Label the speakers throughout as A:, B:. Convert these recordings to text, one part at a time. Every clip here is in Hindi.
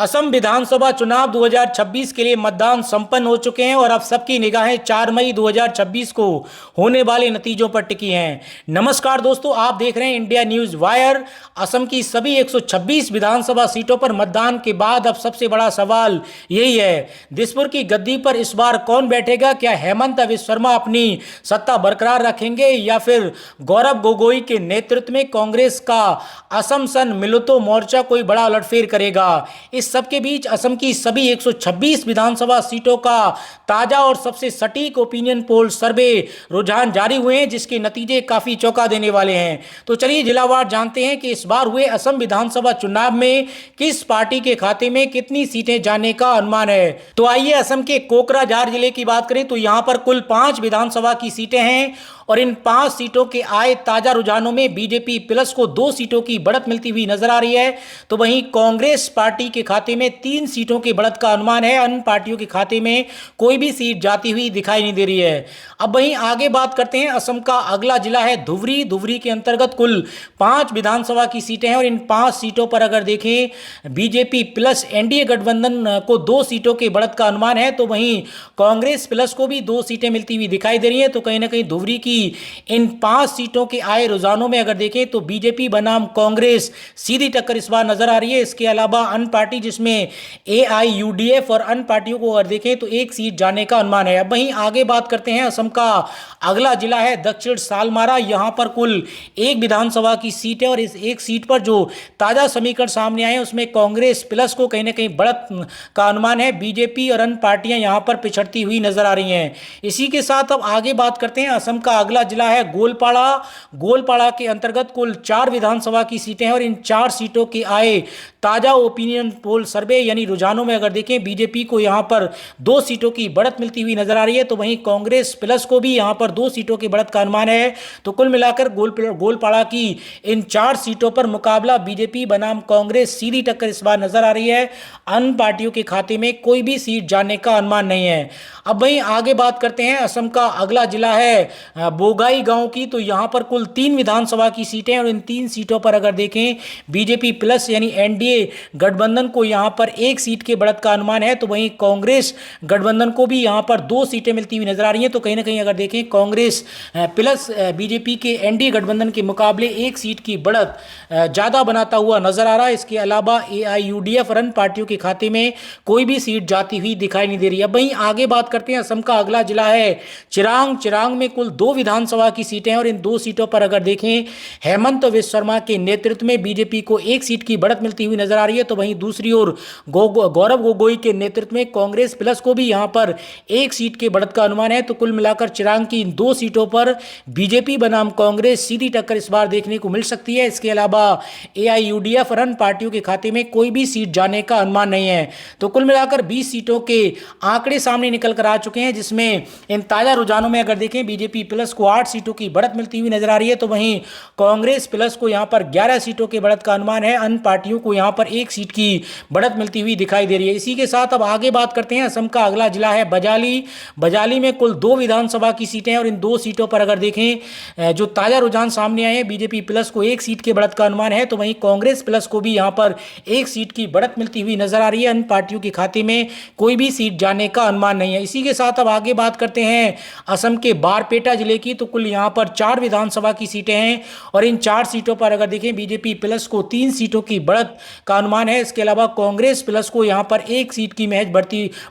A: असम विधानसभा चुनाव 2026 के लिए मतदान संपन्न हो चुके हैं और अब सबकी निगाहें 4 मई 2026 को होने वाले नतीजों पर टिकी हैं। नमस्कार दोस्तों, आप देख रहे हैं इंडिया न्यूज वायर। असम की सभी 126 विधानसभा सीटों पर मतदान के बाद अब सबसे बड़ा सवाल यही है, दिसपुर की गद्दी पर इस बार कौन बैठेगा। क्या हेमंत बिस्वा शर्मा अपनी सत्ता बरकरार रखेंगे या फिर गौरव गोगोई के नेतृत्व में कांग्रेस का असम सन मिलितो मोर्चा कोई बड़ा उलटफेर करेगा। इस सबके बीच असम की सभी 126 विधानसभा सीटों का ताजा और सबसे सटीक ओपिनियन पोल सर्वे रुझान जारी हुए हैं, जिसके नतीजे काफी चौंका देने वाले हैं। तो चलिए जिलावार जानते हैं कि इस बार हुए असम विधानसभा चुनाव में किस पार्टी के खाते में कितनी सीटें जाने का अनुमान है। तो आइए असम के कोकराझार जिले की बात करें तो यहां पर कुल 5 विधानसभा की सीटें हैं और इन 5 सीटों के आए ताजा रुझानों में बीजेपी प्लस को 2 सीटों की बढ़त मिलती हुई नजर आ रही है। तो वहीं कांग्रेस पार्टी के खाते में 3 सीटों की बढ़त का अनुमान है। अन्य पार्टियों के खाते में कोई भी सीट जाती हुई दिखाई नहीं दे रही है। अब वहीं आगे बात करते हैं, असम का अगला जिला है धुबरी। धुबरी के अंतर्गत कुल 5 विधानसभा की सीटें हैं और इन 5 सीटों पर अगर देखें बीजेपी प्लस एनडीए गठबंधन को 2 सीटों के बढ़त का अनुमान है। तो वहीं कांग्रेस प्लस को भी 2 सीटें मिलती हुई दिखाई दे रही है। तो कहीं ना कहीं धुबरी की इन 5 सीटों के आए रुझानों में अगर देखें तो बीजेपी बनाम कांग्रेस सीधी टक्कर इस बार नजर आ रही है। इसके अलावा अन्य पार्टी जिसमें एआईयूडीएफ और अन्य पार्टियों को अगर देखें तो 1 सीट जाने का अनुमान है। अब वहीं आगे बात करते हैं, असम का अगला जिला है दक्षिण सालमारा। यहां पर कुल 1 विधानसभा की सीट है और इस 1 सीट पर जो ताजा समीकरण सामने आए उसमें कांग्रेस प्लस को कहीं ना कहीं बढ़त का अनुमान है। बीजेपी और अन्य पार्टियां यहां पर पिछड़ती हुई नजर आ रही हैं। इसी के साथ अब आगे बात करते हैं, असम का अगला जिला है गोलपाड़ा। गोलपाड़ा के अंतर्गत कुल 4 विधानसभा की सीटें हैं और इन 4 सीटों के आए ताजा ओपिनियन पोल सर्वे यानी रुझानों में अगर देखें बीजेपी को यहां पर 2 सीटों की बढ़त मिलती हुई नजर आ रही है। तो वहीं कांग्रेस प्लस को भी यहां पर 2 सीटों की बढ़त का अनुमान है। तो कुल मिलाकर गोलपाड़ा की इन 4 सीटों पर मुकाबला बीजेपी बनाम कांग्रेस सीधी टक्कर इस बार नजर आ रही है। अन्य पार्टियों के खाते में कोई भी सीट जाने का अनुमान नहीं है। अब वहीं आगे बात करते हैं, असम का अगला जिला है बोगाई गांव की। तो यहां पर कुल 3 विधानसभा की सीटें और इन 3 सीटों पर अगर देखें बीजेपी प्लस यानी एनडीए गठबंधन को यहां पर 1 सीट के बढ़त का अनुमान है। तो वहीं कांग्रेस गठबंधन को भी यहां पर 2 सीटें मिलती हुई नजर आ रही हैं। तो कहीं ना कहीं अगर देखें कांग्रेस प्लस बीजेपी के एनडीए गठबंधन के मुकाबले 1 सीट की बढ़त ज्यादा बनाता हुआ नजर आ रहा है। इसके अलावा एआईयूडीएफ और अन्य पार्टियों के खाते में कोई भी सीट जाती हुई दिखाई नहीं दे रही है। वहीं आगे बात करते हैं, असम का अगला जिला है चिरांग। चिरांग में कुल 2 विधानसभा की सीटें हैं और इन 2 सीटों पर अगर देखें हेमंत बिस्वा शर्मा के नेतृत्व में बीजेपी को 1 सीट की बढ़त मिलती हुई नजर आ रही है। तो वहीं दूसरी ओर गौरव गोगोई के नेतृत्व में कांग्रेस प्लस को भी यहां पर 1 सीट के बढ़त का अनुमान है। तो कुल मिलाकर चिरांग की इन 2 सीटों पर बीजेपी बनाम कांग्रेस सीधी टक्कर इस बार देखने को मिल सकती है। इसके अलावा एआईयूडीएफ और अन्य पार्टियों के खाते में कोई भी सीट जाने का अनुमान नहीं है। तो कुल मिलाकर 20 सीटों के आंकड़े सामने निकल कर आ चुके हैं, जिसमें इन ताजा रुझानों में अगर देखें बीजेपी प्लस को 8 सीटों की बढ़त मिलती हुई नजर आ रही है। तो वहीं कांग्रेस प्लस को यहां पर 11 सीटों के बढ़त का अनुमान है। अन्य पार्टियों को यहां पर 1 सीट की बढ़त मिलती हुई दिखाई दे रही है। इसी के साथ अब आगे बात करते हैं, असम का अगला जिला है बजाली। बजाली में कुल 2 विधानसभा की सीटें हैं और इन 2 सीटों पर अगर देखें जो ताजा रुझान सामने आए हैं बीजेपी प्लस को 1 सीट के बढ़त का अनुमान है। तो वहीं कांग्रेस प्लस को भी यहां पर 1 सीट की बढ़त मिलती हुई नजर आ रही है। अन्य पार्टियों के खाते में कोई भी सीट जाने का अनुमान नहीं है। इसी के साथ अब आगे बात करते हैं असम के बारपेटा जिले की। तो कुल यहां पर 4 विधानसभा की सीटें हैं और इन 4 सीटों पर अगर देखें बीजेपी प्लस को 3 सीटों की बढ़त का अनुमान है। इसके अलावा कांग्रेस प्लस को यहां पर 1 सीट की महज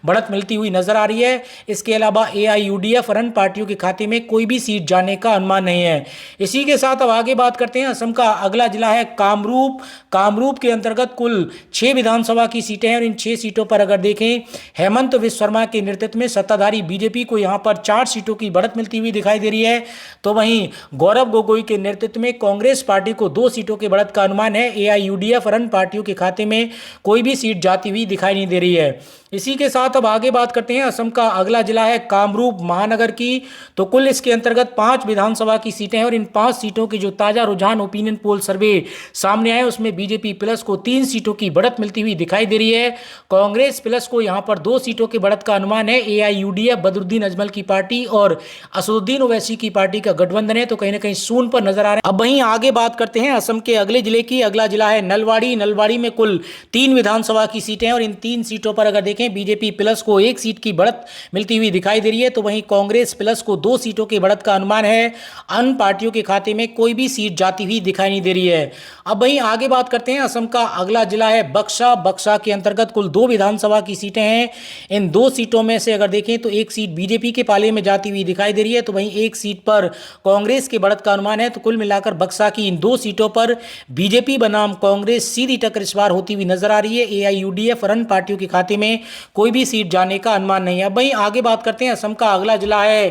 A: बढ़त मिलती हुई नजर आ रही है। इसके अलावा एआईयूडीएफ और अन्य पार्टियों के खाते में कोई भी सीट जाने का अनुमान नहीं है। इसी के साथ अब आगे बात करते हैं, असम का अगला जिला है कामरूप। कामरूप के अंतर्गत कुल 6 विधानसभा की सीटें हैं और इन 6 सीटों पर अगर देखें हेमंत बिस्वा शर्मा के नेतृत्व में सत्ताधारी बीजेपी को यहां पर 4 सीटों की बढ़त मिलती हुई दिखाई दे रही है। तो वहीं गौरव गोगोई के नेतृत्व में कांग्रेस पार्टी को 2 सीटों की बढ़त का अनुमान है। एआईयूडीएफ और अन्य पार्टियों के खाते में कोई भी सीट जाती हुई दिखाई नहीं दे रही है। इसी के साथ अब आगे बात करते हैं, असम का अगला जिला है कामरूप महानगर की। तो कुल इसके अंतर्गत 5 विधानसभा की सीटें हैं और इन 5 सीटों के जो ताजा रुझान ओपिनियन पोल सर्वे सामने आए उसमें बीजेपी प्लस को 3 सीटों की बढ़त मिलती हुई दिखाई दे रही है। कांग्रेस प्लस को यहां पर 2 सीटों की बढ़त का अनुमान है। एआईयूडीएफ बदरुद्दीन अजमल की पार्टी और असदुद्दीन ओवैसी की पार्टी का गठबंधन है, तो कहीं ना कहीं सून पर नजर आ रहे हैं। अब वहीं आगे बात करते हैं असम के अगले जिले की। अगला जिला है नलवाड़ी। नलवाड़ी में कुल 3 विधानसभा की सीटें हैं और इन 3 सीटों पर अगर देखें बीजेपी प्लस को 1 सीट की बढ़त मिलती हुई दिखाई दे रही है, तो वहीं कांग्रेस प्लस को 2 सीटों की बढ़त का अनुमान है। अन्य पार्टियों के खाते में कोई भी सीट जाती हुई दिखाई नहीं दे रही है। अब वहीं आगे बात करते हैं असम का अगला जिला है बक्सा। बक्सा के अंतर्गत कुल 2 विधानसभा की सीटें हैं। इन 2 सीटों में से अगर देखें तो एक सीट बीजेपी के पाले में जाती हुई दिखाई दे रही है, तो वहीं एक सीट पर कांग्रेस की बढ़त का अनुमान है। तो कुल मिलाकर बक्सा की इन 2 सीटों पर बीजेपी बनाम कांग्रेस सीधी टक्कर इस बार होती हुई नजर आ रही है। एआईयूडीएफ और अन्य पार्टियों के खाते में कोई भी सीट जाने का अनुमान नहीं है। अब वहीं आगे बात करते हैं असम का अगला जिला है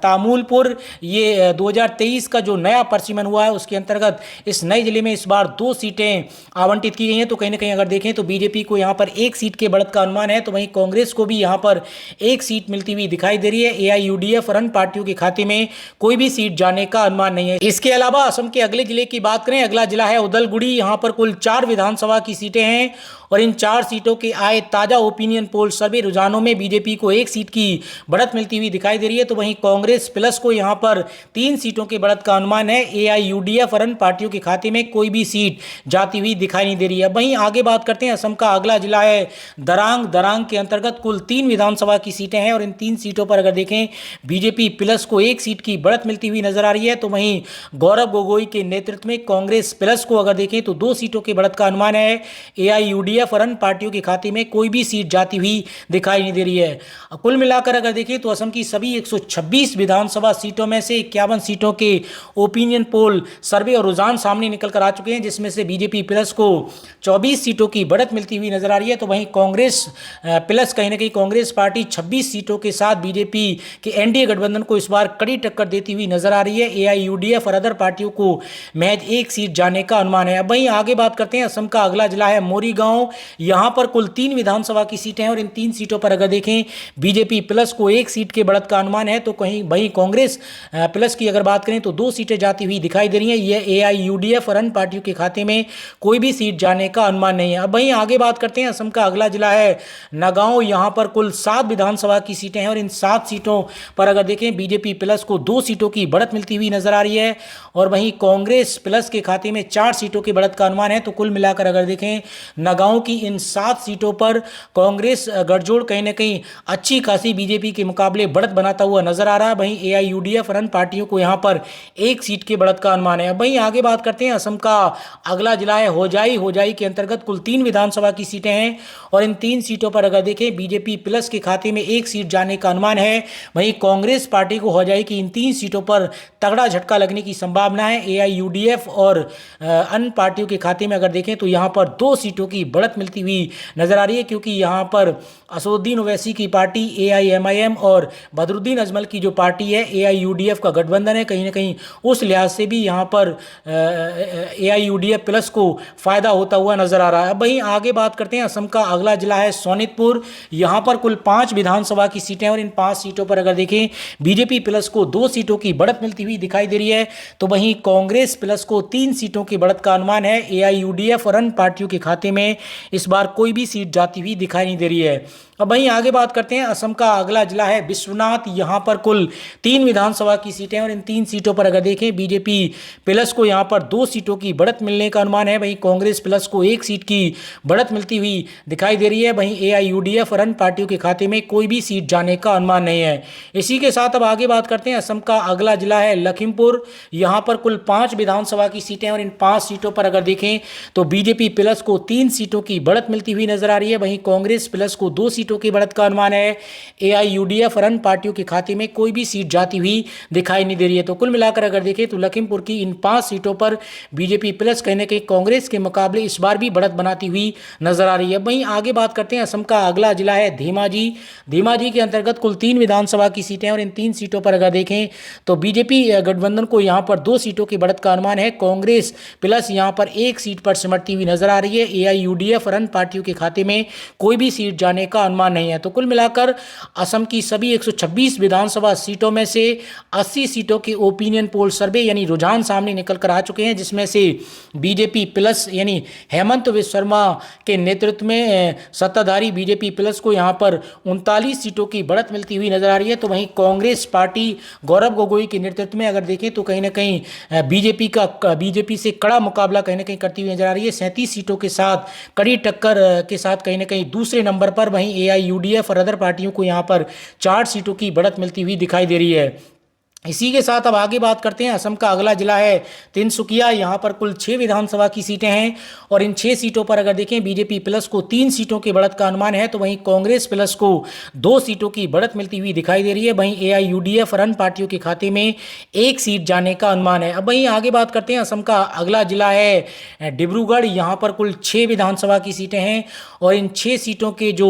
A: तामुलपुर। ये 2023 का जो नया परिसीमन हुआ है उसके अंतर्गत इस नए जिले में इस बार 2 सीटें आवंटित की गई हैं। तो कहीं ना कहीं अगर देखें तो बीजेपी को यहां पर 1 सीट के बढ़त का अनुमान है, तो वहीं कांग्रेस को भी यहां पर 1 सीट मिलती हुई दिखाई दे रही है। एआईयूडीएफ और अन्य पार्टियों के खाते में कोई भी सीट जाने का अनुमान नहीं है। इसके अलावा असम के अगले जिले की बात करें, अगला जिला है उदलगुड़ी। यहां पर कुल 4 विधानसभा की सीटें हैं और इन 4 सीटों के आए ताजा ओपिनियन पोल सर्वे रुझानों में बीजेपी को 1 सीट की बढ़त मिलती हुई दिखाई दे रही है, तो वहीं कांग्रेस प्लस को यहां पर 3 सीटों की बढ़त का अनुमान है। एआईयूडीएफ और अन्य पार्टियों के खाते में कोई भी सीट जाती हुई दिखाई नहीं दे रही है। वहीं आगे बात करते हैं असम का अगला जिला है दरांग। दरांग के अंतर्गत कुल 3 विधानसभा की सीटें हैं और इन 3 सीटों पर अगर देखें बीजेपी प्लस को 1 सीट की बढ़त मिलती हुई नजर आ रही है, तो वहीं गौरव गोगोई के नेतृत्व में कांग्रेस प्लस को अगर देखें तो 2 सीटों की बढ़त का अनुमान है। एआईयूडीएफ और अन्य पार्टियों के खाते में कोई भी सीट जाती हुई दिखाई नहीं दे रही है। कुल मिलाकर अगर देखें तो असम की सभी 126 विधानसभा सीटों में से 51 सीटों के ओपिनियन पोल सर्वे और रुझान सामने निकल कर आ चुके हैं, जिसमें से बीजेपी प्लस को 24 सीटों की बढ़त मिलती हुई नजर आ रही है, तो वहीं कांग्रेस प्लस कहीं ना कहीं कांग्रेस पार्टी 26 सीटों के साथ बीजेपी के एनडीए गठबंधन को इस बार कड़ी टक्कर देती हुई नजर आ रही है। एआईयूडीएफ और अदर पार्टियों को महज 1 सीट जाने का अनुमान है। अब वहीं आगे बात करते हैं असम का अगला जिला है मोरीगांव। यहां पर कुल 3 विधानसभा की सीटें हैं और इन 3 सीटों पर अगर देखें बीजेपी प्लस को 1 सीट के बढ़त का अनुमान है, तो कहीं वहीं कांग्रेस प्लस की अगर बात करें तो 2 सीटें जाती हुई दिखाई दे रही हैं। यह एआईयूडीएफ और अन्य पार्टियों के खाते में कोई भी सीट जाने का अनुमान नहीं है। अब वहीं आगे बात करते हैं असम का अगला जिला है नगांव। यहां पर कुल 7 विधानसभा की सीटें हैं और इन 7 सीटों पर अगर देखें बीजेपी प्लस को 2 सीटों की बढ़त मिलती हुई नजर आ रही है और वहीं कांग्रेस प्लस के खाते में 4 सीटों की बढ़त का अनुमान है। तो कुल मिलाकर अगर देखें नगांव की इन 7 सीटों पर कांग्रेस गठजोड़ कहीं ना कहीं अच्छी खासी बीजेपी के मुकाबले बढ़त बनाता हुआ नजर आ रहा है। वहीं एआईयूडीएफ और अन्य पार्टियों को यहां पर 1 सीट के बढ़त का अनुमान है। अब वहीं आगे बात करते हैं असम का अगला जिला है होजाई। होजाई के अंतर्गत कुल 3 विधानसभा की सीटें हैं और इन 3 सीटों पर अगर देखें बीजेपी प्लस के खाते में 1 सीट जाने का अनुमान है। वहीं कांग्रेस पार्टी को होजाई की इन 3 सीटों पर तगड़ा झटका लगने की संभावना है। एआईयूडीएफ और अन्य पार्टियों के खाते में अगर देखें तो यहां पर 2 सीटों की बढ़त मिलती हुई नजर आ रही है, क्योंकि यहां पर असदुद्दीन ओवैसी की पार्टी एआईएमआईएम और बदरुद्दीन अजमल की जो पार्टी है एआईयूडीएफ का गठबंधन है, कहीं ना कहीं उस लिहाज से भी यहां पर एआईयूडीएफ प्लस को फायदा होता हुआ नजर आ रहा है। अब वहीं आगे बात करते हैं असम का अगला जिला है सोनितपुर। यहां पर कुल 5 विधानसभा की सीटें और इन 5 सीटों पर अगर देखें बीजेपी प्लस को 2 सीटों की बढ़त मिलती हुई दिखाई दे रही है, तो वहीं कांग्रेस प्लस को 3 सीटों की बढ़त का अनुमान है। एआईयूडीएफ और अन्य पार्टियों के खाते में इस बार कोई भी सीट जाती हुई दिखाई नहीं दे रही है। अब वहीं आगे बात करते हैं असम का अगला जिला है विश्वनाथ। यहां पर कुल 3 विधानसभा की सीटें और इन 3 सीटों पर अगर देखें बीजेपी प्लस को यहां पर 2 सीटों की बढ़त मिलने का अनुमान है। वहीं कांग्रेस प्लस को 1 सीट की बढ़त मिलती हुई दिखाई दे रही है। वहीं एआईयूडीएफ और अन्य पार्टियों के खाते में कोई भी सीट जाने का अनुमान नहीं है। इसी के साथ अब आगे बात करते हैं असम का अगला जिला है लखीमपुर। यहां पर कुल 5 विधानसभा की सीटें और इन 5 सीटों पर अगर देखें तो बीजेपी प्लस को 3 सीटों की बढ़त मिलती हुई नजर आ रही है। वहीं कांग्रेस प्लस को 2 सीटों की बढ़त का अनुमान है। एआईयूडीएफ और अन्य पार्टियों के खाते में कोई भी सीट जाती हुई दिखाई नहीं दे रही है। तो कुल मिलाकर अगर देखें तो लखीमपुर की इन 5 सीटों पर बीजेपी प्लस कहीं ना कहीं कांग्रेस के मुकाबले इस बार भी बढ़त बनाती हुई नजर आ रही है। वहीं आगे बात करते हैं असम का अगला जिला है धेमाजी। धेमाजी के अंतर्गत कुल 3 विधानसभा की सीटें और इन 3 सीटों पर अगर देखें तो बीजेपी गठबंधन को यहां पर 2 सीटों की बढ़त का अनुमान है। कांग्रेस प्लस यहां पर 1 सीट पर सिमटती हुई नजर आ रही है। एआईयूडीएफ एआईयूडीएफ और अन्य पार्टियों के खाते में कोई भी सीट जाने का अनुमान नहीं है। तो कुल मिलाकर असम की सभी 126 विधानसभा सीटों में से 80 सीटों के ओपिनियन पोल सर्वे यानी रुझान सामने निकल कर आ चुके हैं, जिसमें से बीजेपी प्लस यानी हेमंत विश्व शर्मा के नेतृत्व में सत्ताधारी बीजेपी प्लस को यहां पर 39 सीटों की बढ़त मिलती हुई नजर आ रही है। तो वहीं कांग्रेस पार्टी गौरव गोगोई के नेतृत्व में अगर देखें तो कहीं ना कहीं बीजेपी से कड़ा मुकाबला कहीं ना कहीं करती हुई नजर आ रही है। 37 सीटों के साथ कड़ी टक्कर के साथ कहीं ना कहीं दूसरे नंबर पर वहीं एआईयूडीएफ और अदर पार्टियों को यहां पर 4 सीटों की बढ़त मिलती हुई दिखाई दे रही है। इसी के साथ अब आगे बात करते हैं। असम का अगला जिला है तिनसुकिया। यहाँ पर कुल 6 विधानसभा की सीटें हैं और इन 6 सीटों पर अगर देखें बीजेपी प्लस को 3 सीटों की बढ़त का अनुमान है, तो वहीं कांग्रेस प्लस को 2 सीटों की बढ़त मिलती हुई दिखाई दे रही है। वहीं एआईयूडीएफ और अन्य पार्टियों के खाते में 1 सीट जाने का अनुमान है। अब वहीं आगे बात करते हैं। असम का अगला जिला है डिब्रूगढ़। यहाँ पर कुल 6 विधानसभा की सीटें हैं और इन 6 सीटों के जो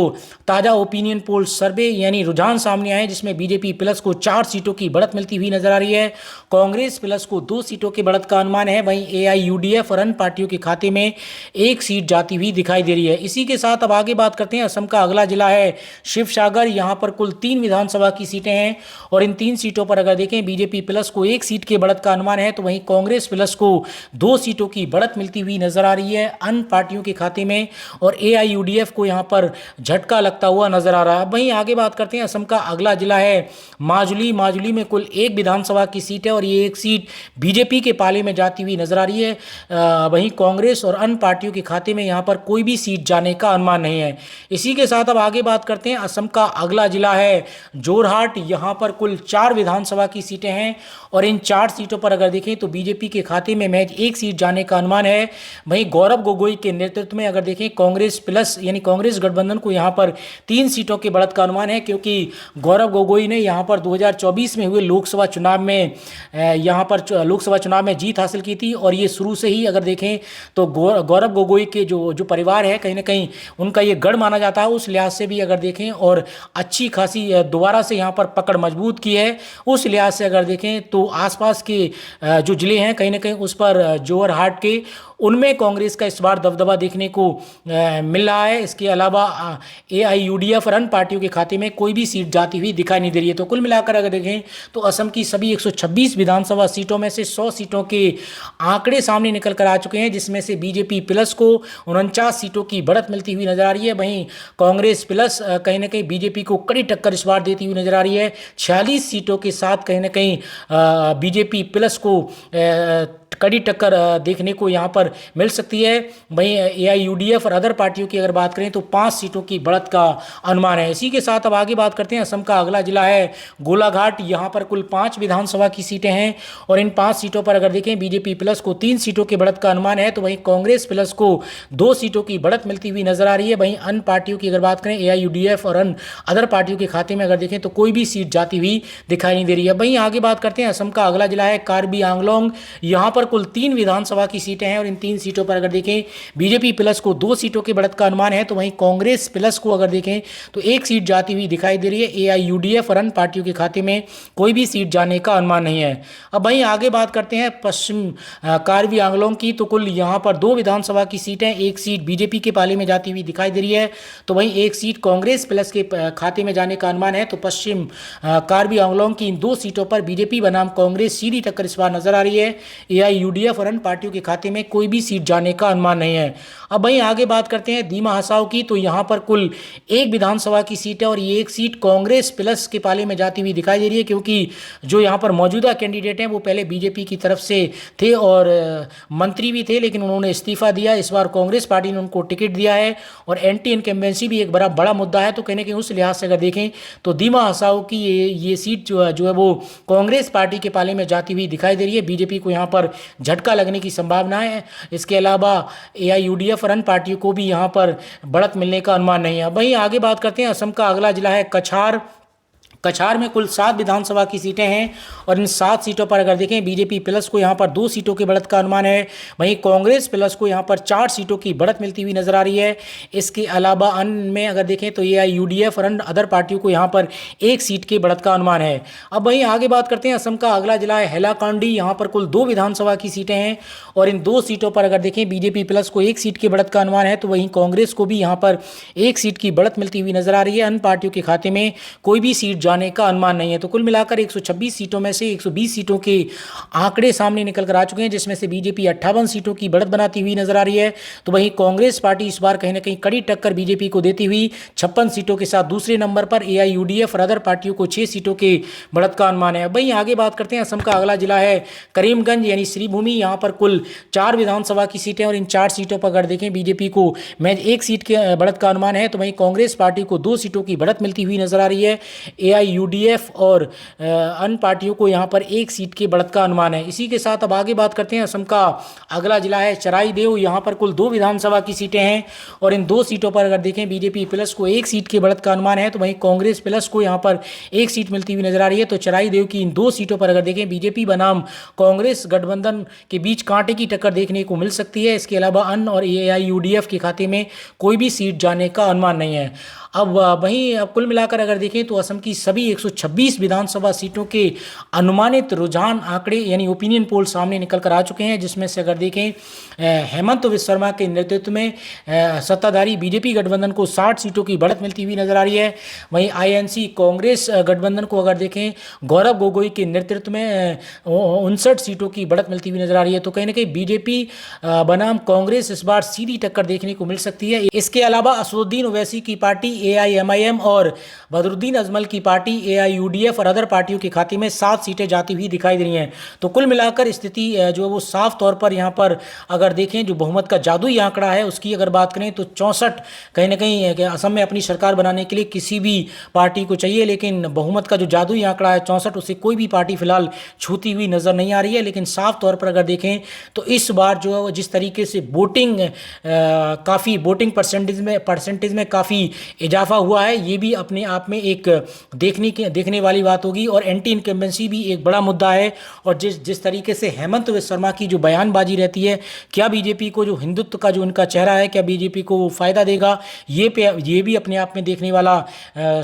A: ताज़ा ओपिनियन पोल सर्वे यानी रुझान सामने आए, जिसमें बीजेपी प्लस को 4 सीटों की बढ़त मिलती हुई नजर आ रही है। कांग्रेस प्लस को 2 सीटों की बढ़त का अनुमान है। वहीं एआईयूडीएफ और अन्य पार्टियों के खाते में 1 सीट जाती हुई दिखाई दे रही है। इसी के साथ अब आगे बात करते हैं। असम का अगला जिला है शिवसागर। यहां पर कुल 3 विधानसभा की सीटें हैं और इन 3 सीटों पर अगर देखें बीजेपी प्लस को 1 सीट की बढ़त का अनुमान है, तो वहीं कांग्रेस प्लस को 2 सीटों की बढ़त मिलती हुई नजर आ रही है अन्य पार्टियों के खाते में, और एआईयूडीएफ को यहां पर झटका लगता हुआ नजर आ रहा है। वहीं आगे बात करते हैं। असम का अगला जिला है माजुली। माजुली में कुल 1 विधानसभा की सीट है और ये 1 सीट बीजेपी के पाले में जाती हुई नजर आ रही है। वहीं कांग्रेस और अन्य पार्टियों के खाते में यहां पर कोई भी सीट जाने का अनुमान नहीं है। इसी के साथ अब आगे बात करते हैं। असम का अगला जिला है जोरहाट। यहां पर कुल 4 विधानसभा की सीटें हैं और इन 4 सीटों पर अगर देखें तो बीजेपी के खाते में महज 1 सीट जाने का अनुमान है। वहीं गौरव गोगोई के नेतृत्व में अगर देखें कांग्रेस प्लस यानी कांग्रेस गठबंधन को यहां पर 3 सीटों की बढ़त का अनुमान है, क्योंकि गौरव गोगोई ने यहां पर 2024 में हुए लोकसभा चुनाव में लोकसभा चुनाव में जीत हासिल की थी। और ये शुरू से ही अगर देखें तो गौरव गोगोई के जो परिवार है कहीं ना कहीं उनका ये गढ़ माना जाता है। उस लिहाज से भी अगर देखें और अच्छी खासी दोबारा से यहाँ पर पकड़ मजबूत की है, उस लिहाज से अगर देखें तो आसपास के जो जिले हैं कहीं ना कहीं उस पर जोरहाट के उनमें कांग्रेस का इस बार दबदबा देखने को मिल रहा है। इसके अलावा एआईयूडीएफ और अन्य पार्टियों के खाते में कोई भी सीट जाती हुई दिखाई नहीं दे रही है। तो कुल मिलाकर अगर देखें तो असम की सभी 126 विधानसभा सीटों में से 100 सीटों के आंकड़े सामने निकल कर आ चुके हैं, जिसमें से बीजेपी प्लस को 49 सीटों की बढ़त मिलती हुई नजर आ रही है। वहीं कांग्रेस प्लस कहीं ना कहीं बीजेपी को कड़ी टक्कर इस बार देती हुई नजर आ रही है। 46 सीटों के साथ कहीं ना कहीं बीजेपी प्लस को कड़ी टक्कर देखने को यहाँ पर मिल सकती है। वहीं एआईयूडीएफ और अदर पार्टियों की अगर बात करें तो 5 सीटों की बढ़त का अनुमान है। इसी के साथ अब आगे बात करते हैं। असम का अगला जिला है गोलाघाट। यहाँ पर कुल 5 विधानसभा की सीटें हैं और इन 5 सीटों पर अगर देखें बीजेपी प्लस को 3 सीटों की बढ़त का अनुमान है, तो वहीं कांग्रेस प्लस को 2 सीटों की बढ़त मिलती हुई नजर आ रही है। वहीं अन्य पार्टियों की अगर बात करें एआईयूडीएफ और अन्य अदर पार्टियों के खाते में अगर देखें तो कोई भी सीट जाती हुई दिखाई नहीं दे रही है। वहीं आगे बात करते हैं। असम का अगला जिला है कार्बी आंगलोंग। यहाँ पर कुल 3 विधानसभा की सीटें हैं और इन 3 सीटों पर अगर देखें बीजेपी प्लस को 2 सीटों की बढ़त का अनुमान है, तो वहीं कांग्रेस प्लस को अगर देखें तो 1 सीट जाती हुई दिखाई दे रही है। एआईयूडीएफ और अन्य पार्टियों के खाते में कोई भी सीट जाने का अनुमान नहीं है। अब वहीं आगे बात करते हैं पश्चिम कार्बी आंगलोंग की। तो कुल यहाँ पर 2 विधानसभा की सीटें, 1 सीट बीजेपी के पाले में जाती हुई दिखाई दे रही है, तो वहीं 1 सीट कांग्रेस प्लस के खाते में जाने का अनुमान है। तो पश्चिम कार्बी आंगलोंग की इन 2 सीटों पर बीजेपी बनाम कांग्रेस सीधी टक्कर इस बार नजर आ रही है। एआईयूडीएफ और अन्य पार्टियों के खाते में कोई भी सीट जाने का अनुमान नहीं है। अब वहीं आगे बात करते हैं दीमा हसाओ की। तो यहाँ पर कुल 1 विधानसभा की सीट है और ये 1 सीट कांग्रेस प्लस के पाले में जाती हुई दिखाई दे रही है, क्योंकि जो यहाँ पर मौजूदा कैंडिडेट हैं वो पहले बीजेपी की तरफ से थे और मंत्री भी थे, लेकिन उन्होंने इस्तीफा दिया। इस बार कांग्रेस पार्टी ने उनको टिकट दिया है और एंटी इनकम्बेंसी भी एक बड़ा मुद्दा है। तो कहने के उस लिहाज से अगर देखें तो दीमा हसाओ की ये सीट जो है वो कांग्रेस पार्टी के पाले में जाती हुई दिखाई दे रही है। बीजेपी को यहाँ पर झटका लगने की संभावना है। इसके अलावा एआईयूडीएफ और अन्य पार्टियों को भी यहाँ पर बढ़त मिलने का अनुमान नहीं है। वहीं आगे बात करते हैं। असम का अगला जिला है कछार। कछार में कुल 7 विधानसभा की सीटें हैं और इन 7 सीटों पर अगर देखें बीजेपी प्लस को यहाँ पर 2 सीटों की बढ़त का अनुमान है, वहीं कांग्रेस प्लस को यहाँ पर 4 सीटों की बढ़त मिलती हुई नजर आ रही है। इसके अलावा अन्य में अगर देखें तो AIUDF और अन्य अदर पार्टियों को यहाँ पर 1 सीट की बढ़त का अनुमान है। अब वहीं आगे बात करते हैं, असम का अगला जिला है हैलाकांडी। यहाँ पर कुल 2 विधानसभा की सीटें हैं और इन 2 सीटों पर अगर देखें बीजेपी प्लस को 1 सीट की बढ़त का अनुमान है, तो वहीं कांग्रेस को भी यहाँ पर 1 सीट की बढ़त मिलती हुई नजर आ रही है। अन्य पार्टियों के खाते में कोई भी सीट जाने का अनुमान नहीं है। तो कुल मिलाकर 126 सीटों में से 120 सीटों के आंकड़े सामने निकल कर आ चुके हैं, जिसमें से बीजेपी 58 सीटों की बढ़त बनाती हुई नजर आ रही है। तो वहीं कांग्रेस पार्टी इस बार कहीं ना कहीं कड़ी टक्कर बीजेपी को देती हुई 56 सीटों के साथ दूसरे नंबर पर, AIUDF और अदर पार्टियों को 6 सीटों के बढ़त का अनुमान है। वहीं आगे बात करते हैं, असम का अगला जिला है करीमगंज यानी श्रीभूमि। यहाँ पर कुल 4 विधानसभा की सीटें और इन 4 सीटों पर अगर देखें बीजेपी को महज 1 सीट के बढ़त का अनुमान है, तो वहीं कांग्रेस पार्टी को 2 सीटों की बढ़त मिलती हुई नजर आ रही है। AIUDF और अन्य पार्टियों को यहाँ पर 1 सीट की बढ़त का अनुमान है। इसी के साथ अब आगे बात करते हैं, असम का अगला जिला है चराईदेव। यहाँ पर कुल 2 विधानसभा की सीटें हैं और इन 2 सीटों पर अगर देखें बीजेपी प्लस को 1 सीट की बढ़त का अनुमान है, तो वहीं कांग्रेस प्लस को यहाँ पर 1 सीट मिलती हुई नजर आ रही है। तो चराईदेव की इन 2 सीटों पर अगर देखें बीजेपी बनाम कांग्रेस गठबंधन के बीच कांटे की टक्कर देखने को मिल सकती है। इसके अलावा अन्य और AIUDF के खाते में कोई भी सीट जाने का अनुमान नहीं है। अब वहीं अब कुल मिलाकर अगर देखें तो असम की सभी 126 विधानसभा सीटों के अनुमानित रुझान आंकड़े यानी ओपिनियन पोल सामने निकल कर आ चुके हैं, जिसमें से अगर देखें हेमंत विश्व शर्मा के नेतृत्व में सत्ताधारी बीजेपी गठबंधन को 60 सीटों की बढ़त मिलती हुई नजर आ रही है। वहीं INC कांग्रेस गठबंधन को अगर देखें गौरव गोगोई के नेतृत्व में 59 सीटों की बढ़त मिलती हुई नजर आ रही है। तो कहीं ना कहीं बीजेपी बनाम कांग्रेस इस बार सीधी टक्कर देखने को मिल सकती है। इसके अलावा असदुद्दीन ओवैसी की पार्टी AIMIM और बदरुद्दीन अजमल की पार्टी AIUDF और अदर पार्टियों के खाते में 7 सीटें जाती हुई दिखाई दे रही हैं। तो कुल मिलाकर स्थिति जो है वो साफ तौर पर यहाँ पर अगर देखें जो बहुमत का जादुई आंकड़ा है उसकी अगर बात करें तो 64 कहीं ना कहीं असम में अपनी सरकार बनाने के लिए किसी भी पार्टी को चाहिए, लेकिन बहुमत का जो जादुई आंकड़ा है 64, उसे कोई भी पार्टी फिलहाल छूती हुई नजर नहीं आ रही है। लेकिन साफ तौर पर अगर देखें तो इस बार जो है जिस तरीके से काफ़ी वोटिंग परसेंटेज में काफ़ी इजाफा हुआ है, ये भी अपने आप में एक देखने वाली बात होगी। और एंटी इनकम्बेंसी भी एक बड़ा मुद्दा है। और जिस तरीके से हेमंत विश्व शर्मा की जो बयानबाजी रहती है, क्या बीजेपी को जो हिंदुत्व का जो उनका चेहरा है, क्या बीजेपी को वो फायदा देगा, ये भी अपने आप में देखने वाला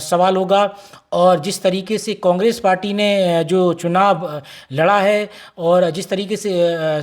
A: सवाल होगा। और जिस तरीके से कांग्रेस पार्टी ने जो चुनाव लड़ा है और जिस तरीके से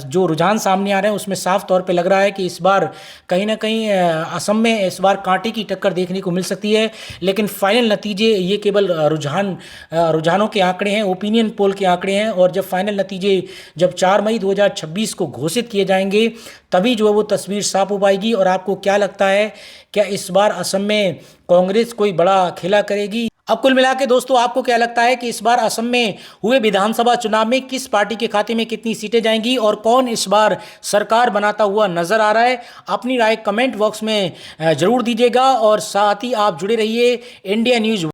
A: जो रुझान सामने आ रहे हैं, उसमें साफ तौर पे लग रहा है कि इस बार कहीं ना कहीं असम में इस बार कांटे की टक्कर देखने को मिल सकती है। लेकिन फाइनल नतीजे ये केवल रुझानों के आंकड़े हैं, ओपिनियन पोल के आंकड़े हैं। और जब फाइनल नतीजे जब 4 मई 2026 को घोषित किए जाएंगे, तभी जो है वो तस्वीर साफ हो पाएगी। और आपको क्या लगता है, क्या इस बार असम में कांग्रेस कोई बड़ा खेला करेगी? अब कुल मिला के दोस्तों आपको क्या लगता है कि इस बार असम में हुए विधानसभा चुनाव में किस पार्टी के खाते में कितनी सीटें जाएंगी और कौन इस बार सरकार बनाता हुआ नजर आ रहा है? अपनी राय कमेंट बॉक्स में जरूर दीजिएगा और साथ ही आप जुड़े रहिए इंडिया न्यूज।